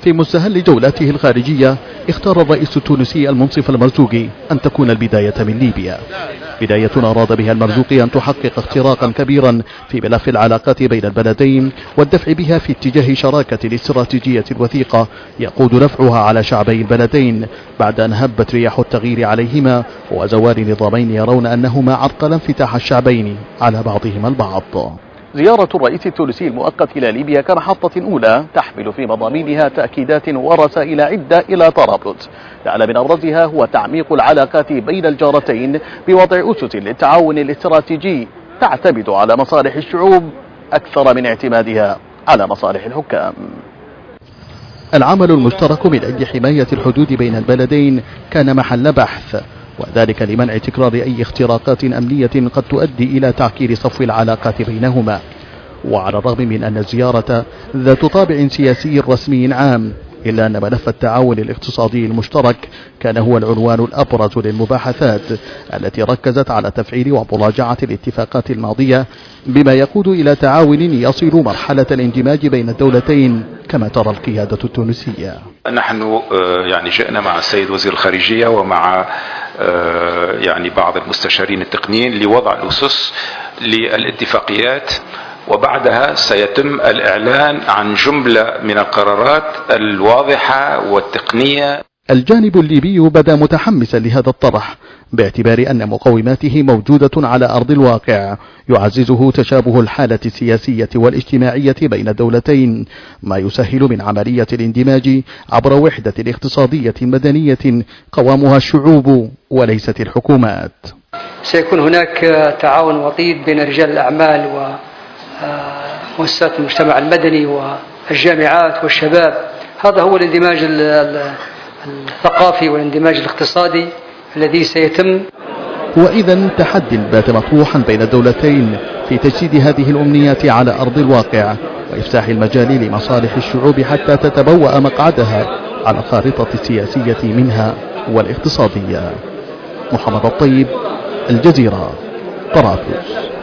في مستهل جولاته الخارجية اختار الرئيس التونسي المنصف المرزوقي أن تكون البداية من ليبيا، بداية أراد بها المرزوقي أن تحقق اختراقا كبيرا في ملف العلاقات بين البلدين والدفع بها في اتجاه شراكة استراتيجية وثيقة يقود نفعها على شعبي البلدين بعد أن هبت رياح التغيير عليهما وزوال نظامين يرون أنهما عرقل انفتاح الشعبين على بعضهما البعض. زيارة الرئيس التونسي المؤقت إلى ليبيا كمحطة أولى تحمل في مضامينها تأكيدات ورسائل عدة إلى طرابلس، لعل من أبرزها هو تعميق العلاقات بين الجارتين بوضع أسس للتعاون الاستراتيجي تعتمد على مصالح الشعوب أكثر من اعتمادها على مصالح الحكام. العمل المشترك من أجل حماية الحدود بين البلدين كان محل بحث، وذلك لمنع تكرار أي اختراقات أمنية قد تؤدي إلى تعكير صفو العلاقات بينهما. وعلى الرغم من أن الزيارة ذات طابع سياسي رسمي عام، إلا أن ملف التعاون الاقتصادي المشترك كان هو العنوان الأبرز للمباحثات التي ركزت على تفعيل ومراجعة الاتفاقات الماضية، بما يقود إلى تعاون يصل مرحلة الاندماج بين الدولتين كما ترى القيادة التونسية. نحن جئنا مع السيد وزير الخارجية ومع بعض المستشارين التقنيين لوضع الأسس للاتفاقيات، وبعدها سيتم الإعلان عن جملة من القرارات الواضحة والتقنية. الجانب الليبي بدا متحمسا لهذا الطرح باعتبار أن مقوماته موجودة على أرض الواقع يعززه تشابه الحالة السياسية والاجتماعية بين الدولتين، ما يسهل من عملية الاندماج عبر وحدة اقتصادية مدنية قوامها الشعوب وليست الحكومات. سيكون هناك تعاون وطيد بين رجال الأعمال ومؤسسات المجتمع المدني والجامعات والشباب. هذا هو الاندماج الثقافي والاندماج الاقتصادي الذي سيتم. وإذا تحدي بات مطروحا بين الدولتين في تجسيد هذه الأمنيات على أرض الواقع وإفساح المجال لمصالح الشعوب حتى تتبوأ مقعدها على الخارطة السياسية منها والاقتصادية. محمد الطيب، الجزيرة، طرابلس.